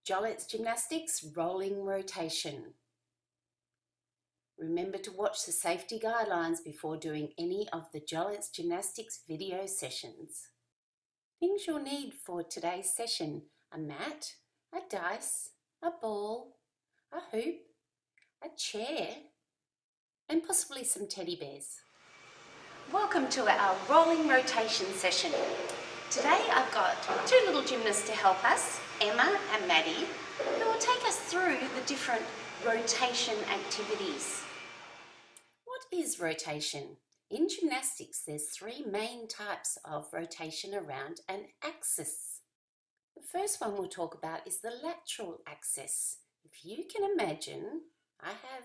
Jollettes Gymnastics rolling rotation. Remember to watch the safety guidelines before doing any of the Jollettes Gymnastics video sessions. Things you'll need for today's session: a mat, a dice, a ball, a hoop, a chair, and possibly some teddy bears. Welcome to our rolling rotation session. Today I've got two little gymnasts to help us, Emma and Maddie, who will take us through the different rotation activities. What is rotation? In gymnastics, there's three main types of rotation around an axis. The first one we'll talk about is the lateral axis. If you can imagine, I have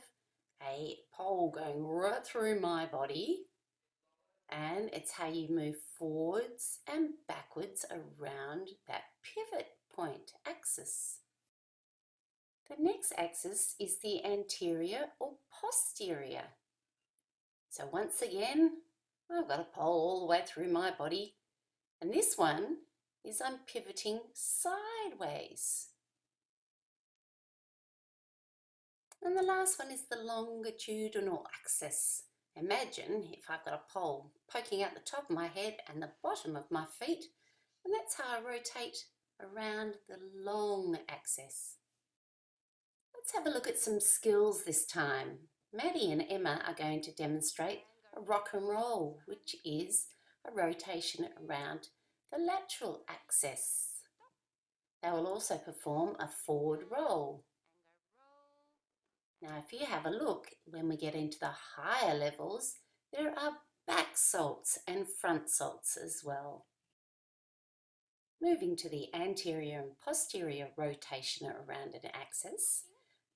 a pole going right through my body, and it's how you move forwards and backwards around that pivot point axis. The next axis is the anterior or posterior. So once again, I've got a pole all the way through my body, and this one is I'm pivoting sideways. And the last one is the longitudinal axis. Imagine if I've got a pole poking out the top of my head and the bottom of my feet, and that's how I rotate around the long axis. Let's have a look at some skills this time. Maddie and Emma are going to demonstrate a rock and roll, which is a rotation around the lateral axis. They will also perform a forward roll. Now, if you have a look, when we get into the higher levels, there are back salts and front salts as well. Moving to the anterior and posterior rotation around an axis,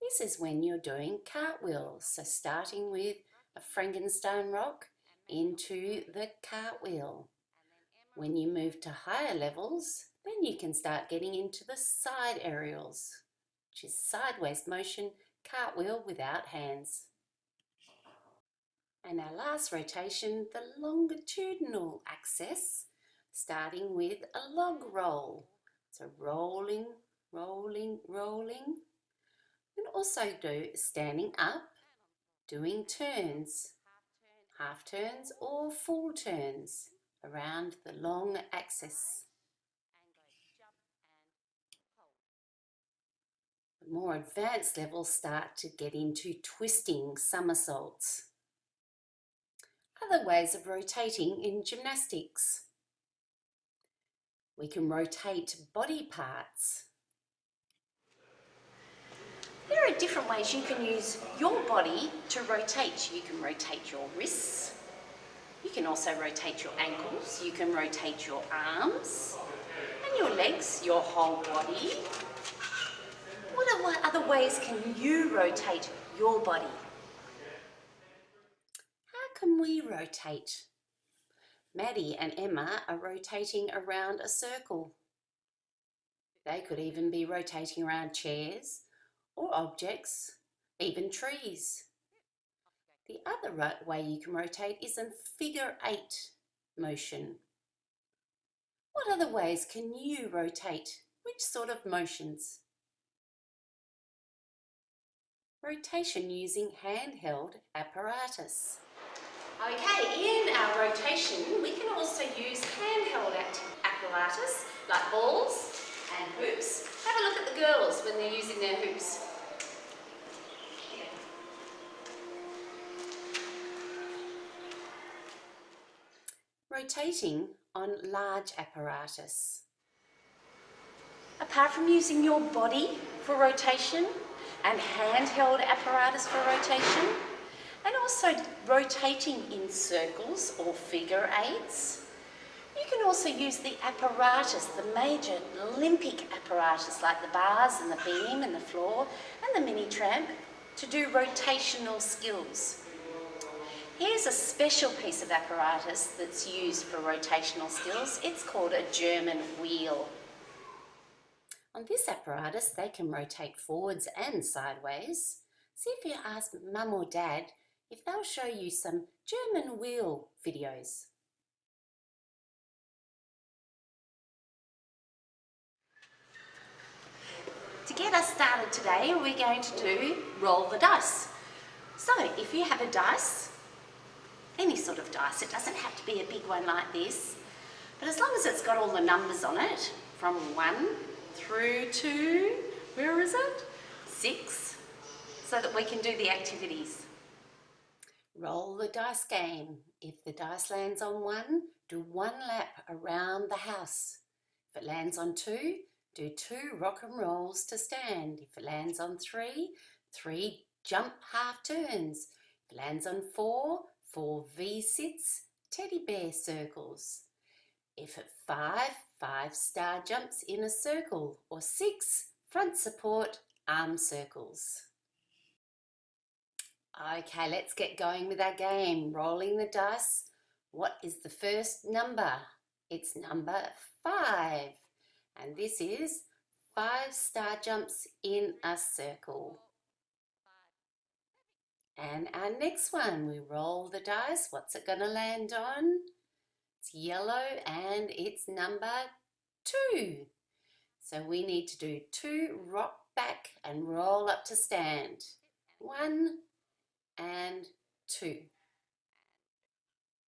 this is when you're doing cartwheels. So starting with a Frankenstein rock into the cartwheel. When you move to higher levels, then you can start getting into the side aerials, which is sideways motion, cartwheel without hands. And our last rotation, the longitudinal axis, starting with a log roll. So rolling, rolling, rolling. And also do standing up, doing turns, half turns or full turns around the long axis. The more advanced levels start to get into twisting somersaults. Other ways of rotating in gymnastics. We can rotate body parts. There are different ways you can use your body to rotate. You can rotate your wrists. You can also rotate your ankles. You can rotate your arms and your legs, your whole body. What other ways can you rotate your body? How can we rotate? Maddie and Emma are rotating around a circle. They could even be rotating around chairs or objects, even trees. The other way you can rotate is in figure 8 motion. What other ways can you rotate? Which sort of motions? Rotation using handheld apparatus. Okay, in our rotation we can also use handheld apparatus like balls and hoops. Have a look at the girls when they're using their hoops. Rotating on large apparatus. Apart from using your body for rotation and handheld apparatus for rotation, and also rotating in circles or figure 8s, you can also use the apparatus, the major Olympic apparatus like the bars and the beam and the floor and the mini tramp to do rotational skills. Here's a special piece of apparatus that's used for rotational skills. It's called a German wheel. On this apparatus, they can rotate forwards and sideways. See if you ask Mum or Dad if they'll show you some German wheel videos. To get us started today, we're going to do roll the dice. So if you have a dice, any sort of dice, it doesn't have to be a big one like this, but as long as it's got all the numbers on it, from 1 through to, where is it? 6, so that we can do the activities. Roll the dice game. If the dice lands on 1, do 1 lap around the house. If it lands on 2, do 2 rock and rolls to stand. If it lands on 3, 3 jump half turns. If it lands on 4, 4 V-sits, teddy bear circles. If at 5, 5 star jumps in a circle, or 6 front support arm circles. Okay, let's get going with our game. Rolling the dice. What is the first number? It's number 5. And this is 5 star jumps in a circle. And our next one, we roll the dice. What's it going to land on? It's yellow and it's number 2. So we need to do 2 rock back and roll up to stand. 1 and 2.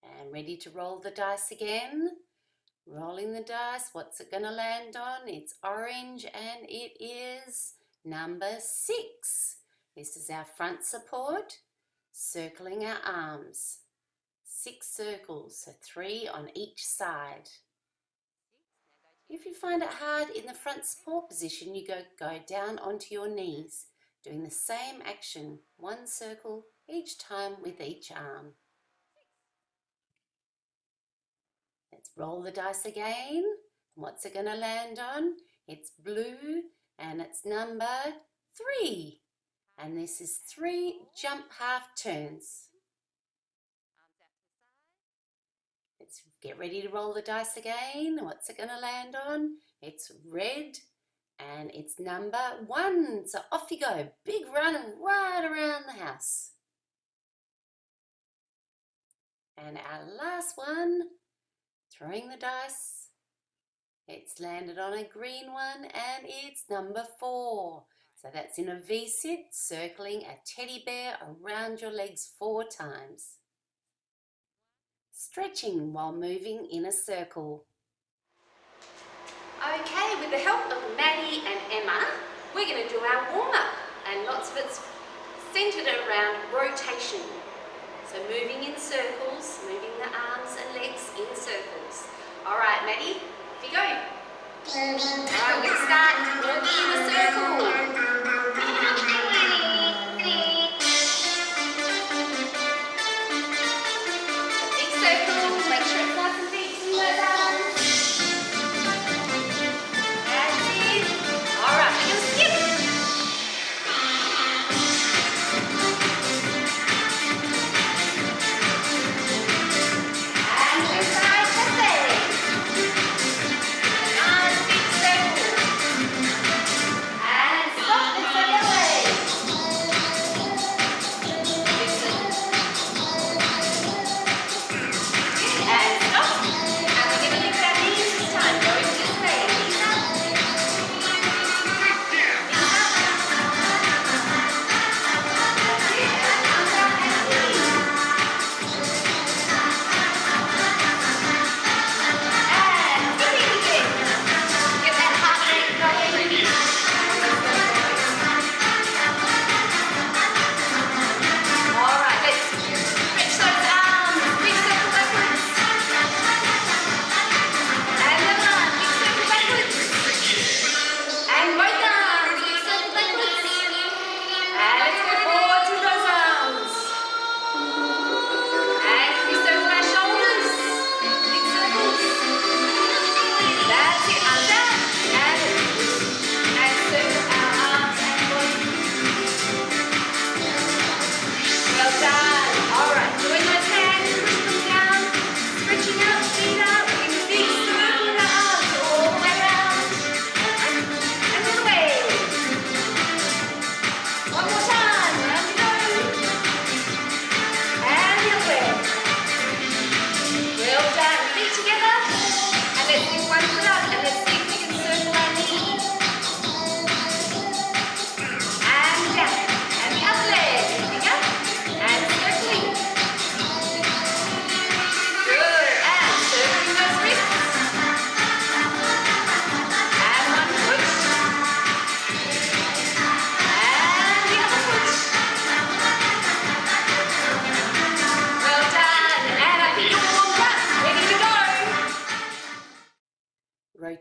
And ready to roll the dice again. Rolling the dice, what's it going to land on? It's orange and it is number 6. This is our front support, circling our arms. 6 circles, so 3 on each side. If you find it hard in the front support position, you go down onto your knees, doing the same action, 1 circle each time with each arm. Let's roll the dice again. What's it going to land on? It's blue and it's number 3. And this is 3 jump half turns. Let's get ready to roll the dice again. What's it going to land on? It's red and it's number 1. So off you go. Big run right around the house. And our last one, throwing the dice. It's landed on a green one and it's number 4. So that's in a V-sit, circling a teddy bear around your legs 4 times. Stretching while moving in a circle. Okay, with the help of Maddie and Emma, we're going to do our warm-up, and lots of it's centered around rotation. So moving in circles, moving the arms and legs in circles. All right, Maddie, off you go. All right, let's start walking in a circle.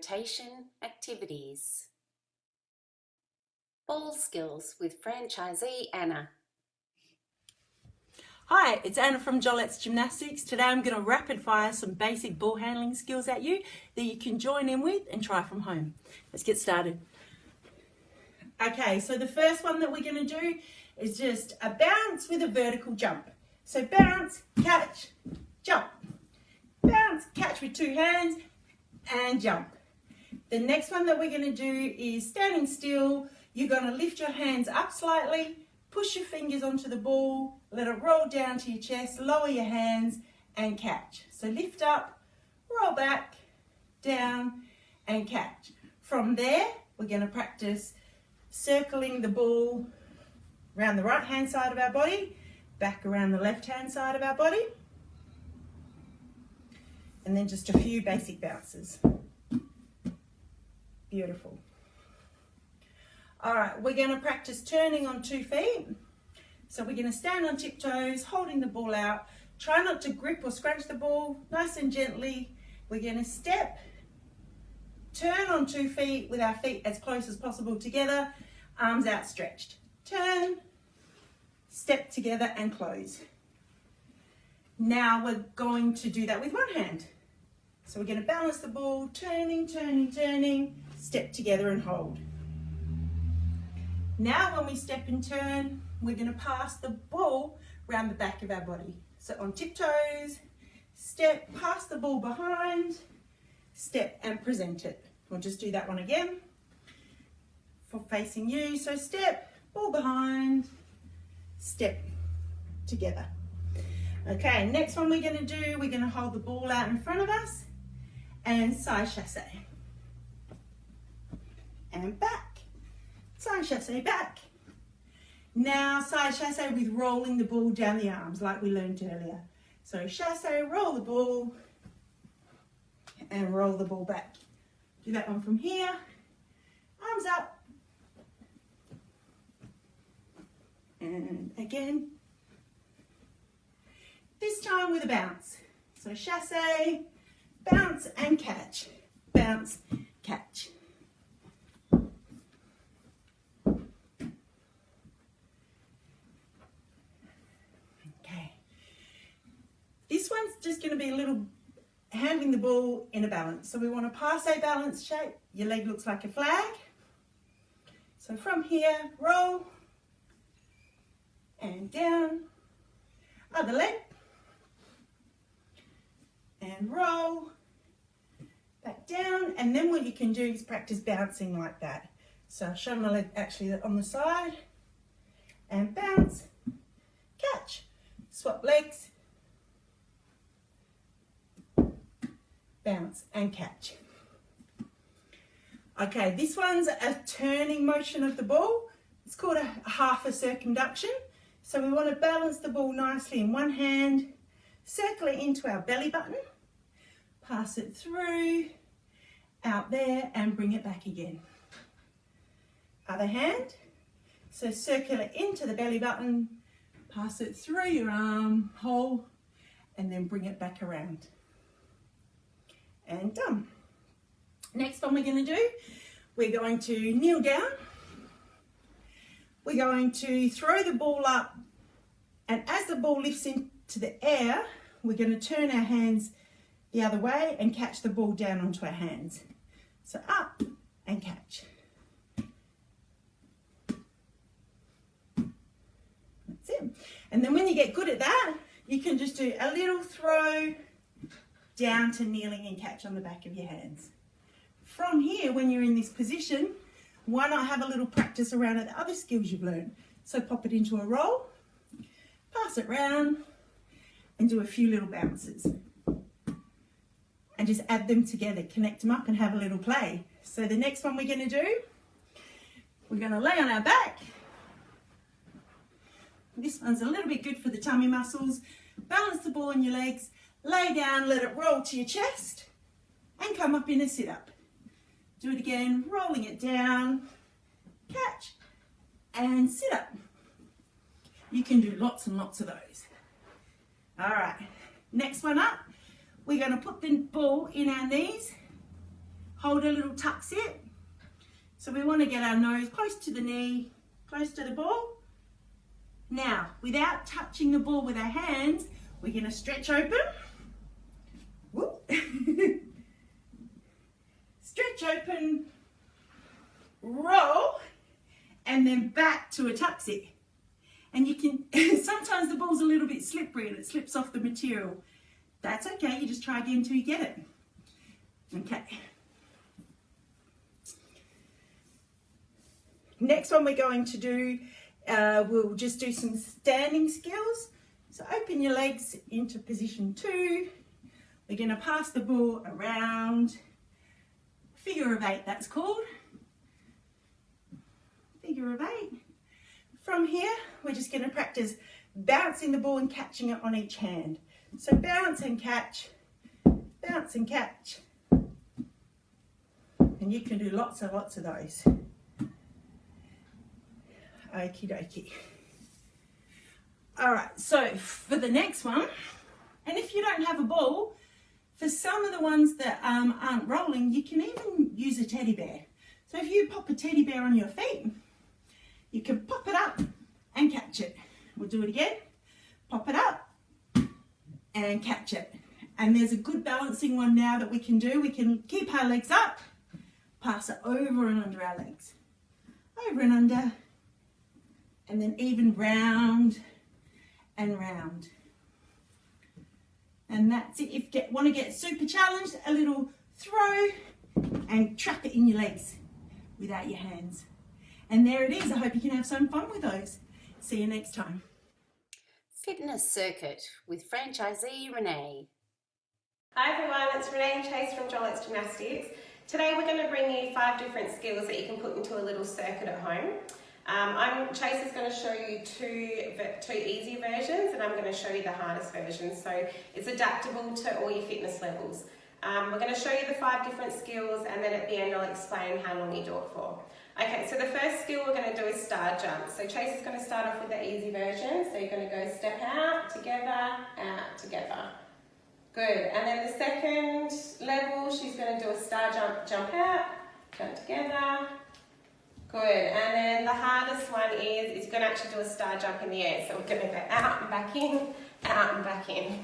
rotation activities. Ball skills with Franchisee Anna. Hi, it's Anna from Jollettes Gymnastics. Today I'm going to rapid fire some basic ball handling skills at you that you can join in with and try from home. Let's get started. Okay, so the first one that we're going to do is just a bounce with a vertical jump. So bounce, catch, jump. Bounce, catch with two hands and jump. The next one that we're going to do is standing still. You're going to lift your hands up slightly, push your fingers onto the ball, let it roll down to your chest, lower your hands and catch. So lift up, roll back, down and catch. From there, we're going to practice circling the ball around the right hand side of our body, back around the left hand side of our body, and then just a few basic bounces. Beautiful. All right, we're going to practice turning on 2 feet. So we're going to stand on tiptoes, holding the ball out. Try not to grip or scrunch the ball, nice and gently. We're going to step, turn on 2 feet with our feet as close as possible together, arms outstretched. Turn, step together and close. Now we're going to do that with one hand. So we're going to balance the ball, turning, turning, turning, step together and hold. Now when we step and turn, we're going to pass the ball around the back of our body. So on tiptoes, step, pass the ball behind, step and present it. We'll just do that one again for facing you. So step, ball behind, step together. Okay, next one we're going to do, we're going to hold the ball out in front of us and side chasse. And back, side chasse, back. Now side chasse with rolling the ball down the arms like we learned earlier. So chasse, roll the ball and roll the ball back. Do that one from here, arms up. And again. This time with a bounce. So chasse, bounce and catch. Bounce, catch. Okay. This one's just going to be a little handling the ball in a balance. So we want to pass a balanced shape. Your leg looks like a flag. So from here, roll and down. Other leg. And roll, back down, and then what you can do is practice bouncing like that. So I'll show my leg actually on the side, and bounce, catch, swap legs, bounce and catch. Okay, this one's a turning motion of the ball. It's called a half a circumduction. So we want to balance the ball nicely in one hand, circle it into our belly button, pass it through, out there and bring it back again. Other hand, so circle it into the belly button, pass it through your arm hole and then bring it back around. And done. Next one we're going to do, we're going to kneel down. We're going to throw the ball up, and as the ball lifts into the air, we're going to turn our hands the other way and catch the ball down onto our hands. So up and catch. That's it. And then when you get good at that, you can just do a little throw down to kneeling and catch on the back of your hands. From here, when you're in this position, why not have a little practice around the other skills you've learned? So pop it into a roll, pass it round, and do a few little bounces. And just add them together, connect them up and have a little play. So the next one we're going to do, we're going to lay on our back. This one's a little bit good for the tummy muscles. Balance the ball on your legs, lay down, let it roll to your chest, and come up in a sit-up. Do it again, rolling it down, catch, and sit up. You can do lots and lots of those. All right, next one up, we're going to put the ball in our knees, hold a little tuck sit. So we want to get our nose close to the knee, close to the ball. Now, without touching the ball with our hands, we're going to stretch open. Whoop. Stretch open, roll, and then back to a tuck sit. And you can, sometimes the ball's a little bit slippery and it slips off the material. That's okay, you just try again until you get it. Okay. Next one we're going to do, we'll just do some standing skills. So open your legs into position 2. We're going to pass the ball around. Figure of 8, that's called. Figure of 8. From here, we're just going to practice bouncing the ball and catching it on each hand. So bounce and catch, bounce and catch. And you can do lots and lots of those. Okie dokie. All right, so for the next one, and if you don't have a ball, for some of the ones that aren't rolling, you can even use a teddy bear. So if you pop a teddy bear on your feet, you can pop it up and catch it. We'll do it again. Pop it up and catch it. And there's a good balancing one now that we can do. We can keep our legs up, pass it over and under our legs. Over and under, and then even round and round. And that's it. If you want to get super challenged, a little throw and trap it in your legs without your hands. And there it is. I hope you can have some fun with those. See you next time. Fitness Circuit with Franchisee Renae. Hi everyone, it's Renae and Chase from Jollettes Gymnastics. Today we're going to bring you 5 different skills that you can put into a little circuit at home. Chase is going to show you two easy versions, and I'm going to show you the hardest version, so it's adaptable to all your fitness levels. We're going to show you the 5 different skills, and then at the end I'll explain how long you do it for. Okay, so the first skill we're going to do is star jump. So Chase is going to start off with the easy version, so you're going to go step out, together, out, together. Good, and then the second level she's going to do a star jump, jump out, jump together. Good, and then the hardest one is you're going to actually do a star jump in the air. So we're going to go out and back in, out and back in.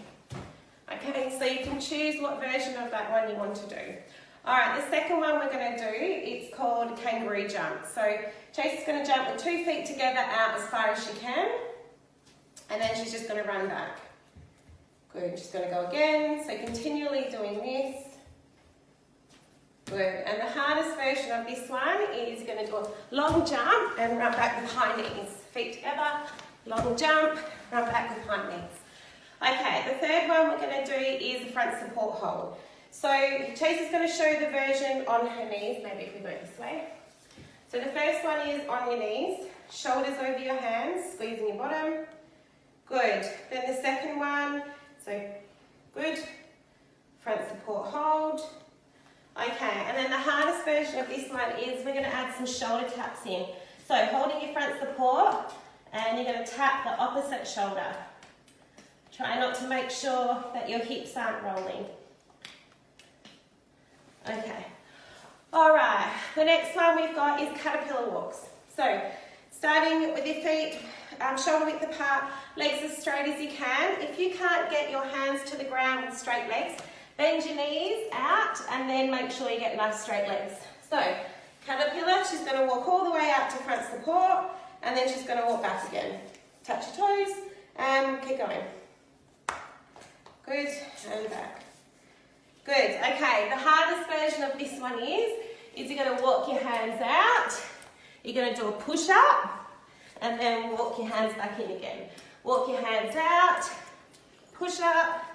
Okay, so you can choose what version of that one you want to do. Alright, the second one we're going to do, it's called kangaroo jump. So Chase is going to jump with 2 feet together out as far as she can. And then she's just going to run back. Good, she's going to go again. So continually doing this. Good, and the hardest version of this one is you're going to do a long jump and run back with high knees. Feet together, long jump, run back with high knees. Okay, the third one we're going to do is the front support hold. So Chase is going to show the version on her knees. Maybe if we go this way. So the first one is on your knees, shoulders over your hands, squeezing your bottom. Good, then the second one, so good, front support hold. Okay, and then the hardest version of this one is we're going to add some shoulder taps in. So holding your front support, and you're going to tap the opposite shoulder. Try not to make sure that your hips aren't rolling. Okay, alright, the next one we've got is caterpillar walks. So, starting with your feet shoulder width apart, legs as straight as you can. If you can't get your hands to the ground with straight legs, bend your knees out and then make sure you get nice straight legs. So, caterpillar, she's going to walk all the way out to front support, and then she's going to walk back again. Touch your toes and keep going. Good, and back. Good, okay, the hardest version of this one is you're going to walk your hands out, you're going to do a push-up, and then walk your hands back in again. Walk your hands out, push-up,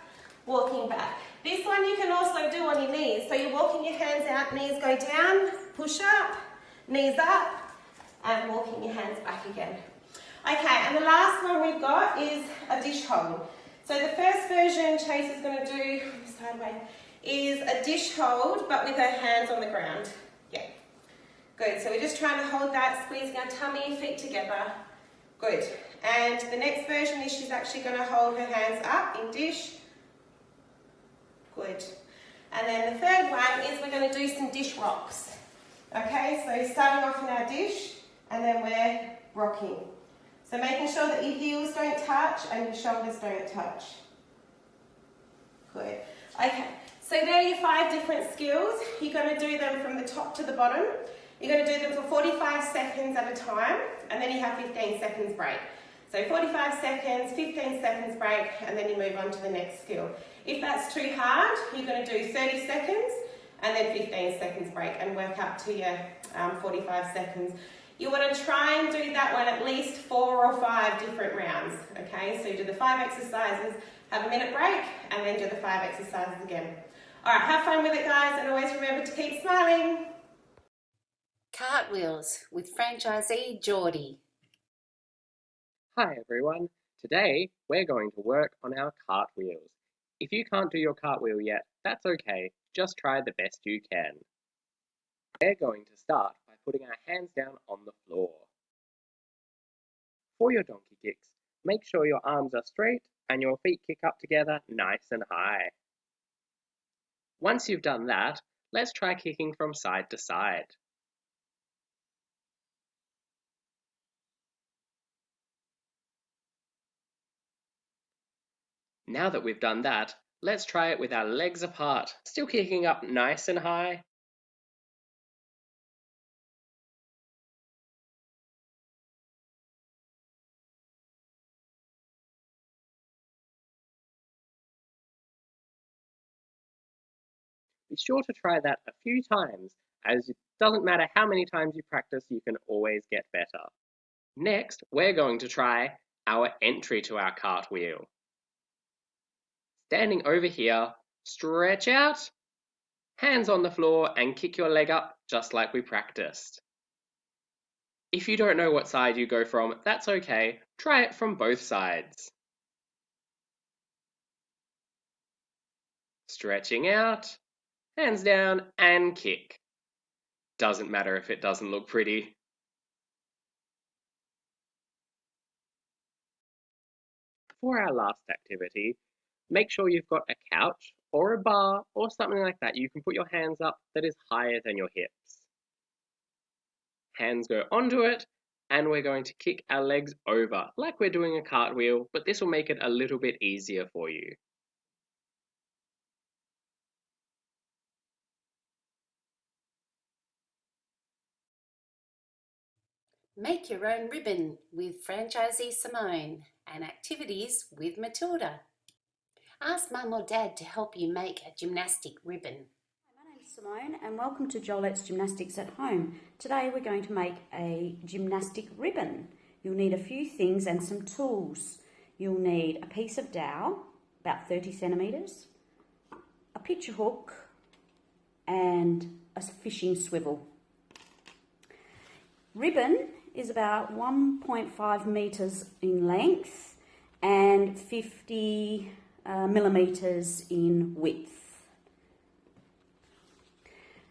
walking back. This one you can also do on your knees. So you're walking your hands out, knees go down, push-up, knees up, and walking your hands back again. Okay, and the last one we've got is a dish hold. So the first version Chase is going to do, sideways, is a dish hold, but with her hands on the ground. Yeah. Good, so we're just trying to hold that, squeezing our tummy, feet together. Good. And the next version is she's actually going to hold her hands up in dish. Good. And then the third one is we're going to do some dish rocks. Okay, so starting off in our dish, and then we're rocking. So making sure that your heels don't touch and your shoulders don't touch. Good. Okay, so there are your 5 different skills. You're going to do them from the top to the bottom. You're going to do them for 45 seconds at a time, and then you have 15 seconds break. So 45 seconds, 15 seconds break, and then you move on to the next skill. If that's too hard, you're going to do 30 seconds, and then 15 seconds break, and work up to your 45 seconds. You want to try and do that one at least 4 or 5 different rounds, okay? So you do the 5 exercises, have a minute break, and then do the 5 exercises again. All right, have fun with it, guys, and always remember to keep smiling. Cartwheels with Franchisee Jordy. Hi everyone, today we're going to work on our cartwheels. If you can't do your cartwheel yet, that's okay, just try the best you can. We're going to start by putting our hands down on the floor. For your donkey kicks, make sure your arms are straight and your feet kick up together nice and high. Once you've done that, let's try kicking from side to side. Now that we've done that, let's try it with our legs apart, still kicking up nice and high. Be sure to try that a few times, as it doesn't matter how many times you practice, you can always get better. Next, we're going to try our entry to our cartwheel. Standing over here, stretch out, hands on the floor, and kick your leg up just like we practiced. If you don't know what side you go from, that's okay. Try it from both sides. Stretching out, hands down, and kick. Doesn't matter if it doesn't look pretty. For our last activity, make sure you've got a couch or a bar or something like that you can put your hands up that is higher than your hips. Hands go onto it, and we're going to kick our legs over like we're doing a cartwheel, but this will make it a little bit easier for you. Make your own ribbon with Franchisee Simone and activities with Matilda. Ask Mum or Dad to help you make a gymnastic ribbon. My name's Simone and welcome to Jollettes Gymnastics at Home. Today we're going to make a gymnastic ribbon. You'll need a few things and some tools. You'll need a piece of dowel, about 30 centimetres, a picture hook and a fishing swivel. Ribbon is about 1.5 metres in length and 50 millimetres in width.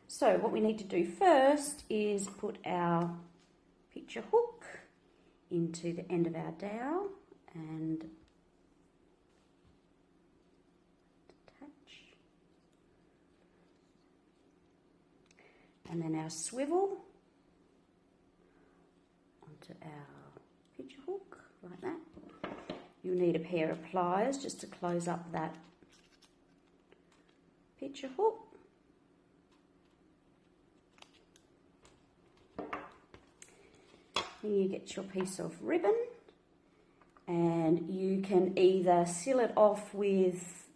So what we need to do first is put our picture hook into the end of our dowel and attach. And then our swivel onto our picture hook, like that. You'll need a pair of pliers just to close up that picture hook. Then you get your piece of ribbon and you can either seal it off with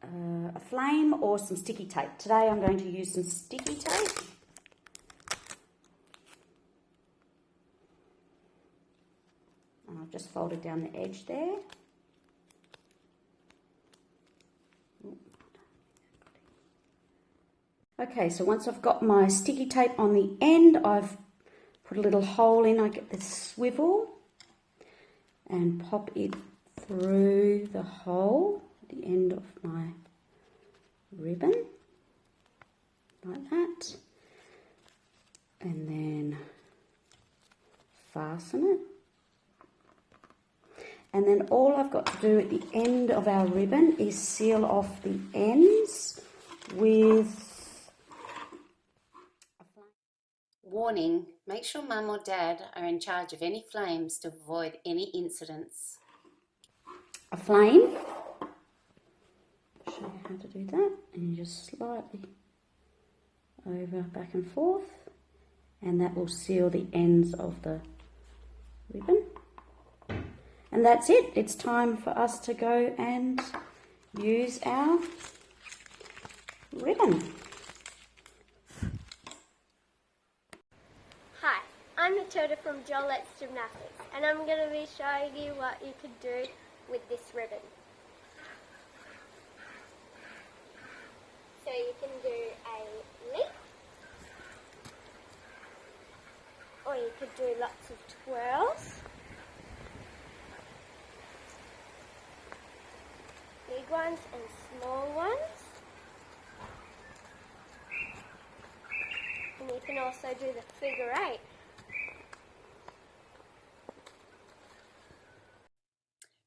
a flame or some sticky tape. Today I'm going to use some sticky tape. And I've just folded down the edge there. Okay, so once I've got my sticky tape on the end, I've put a little hole in. I get the swivel and pop it through the hole at the end of my ribbon, like that. And then fasten it. And then all I've got to do at the end of our ribbon is seal off the ends with... Warning, make sure Mum or Dad are in charge of any flames to avoid any incidents. a flame. I'll show you how to do that. And you just slightly over, back and forth. And that will seal the ends of the ribbon. And that's it. It's time for us to go and use our ribbon. Hi, I'm Matilda from Jollettes Gymnastics, and I'm going to be showing you what you can do with this ribbon. So you can do a leap, or you could do lots of twirls, big ones and small ones. And you can also do the figure 8.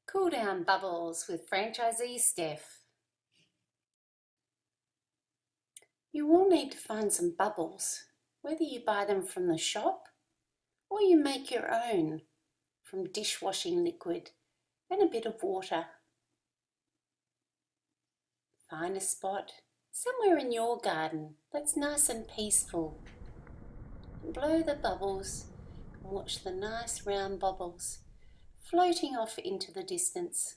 Cool down bubbles with Franchisee Steff. You will need to find some bubbles, whether you buy them from the shop or you make your own from dishwashing liquid and a bit of water. Find a spot somewhere in your garden that's nice and peaceful. Blow the bubbles and watch the nice round bubbles floating off into the distance.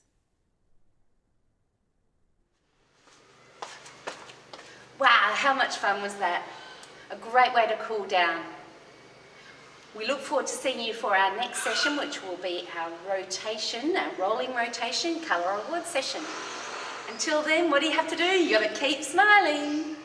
Wow, how much fun was that? A great way to cool down. We look forward to seeing you for our next session, which will be our rotation, our rolling rotation colour award session. Until then, what do you have to do? You got to keep smiling.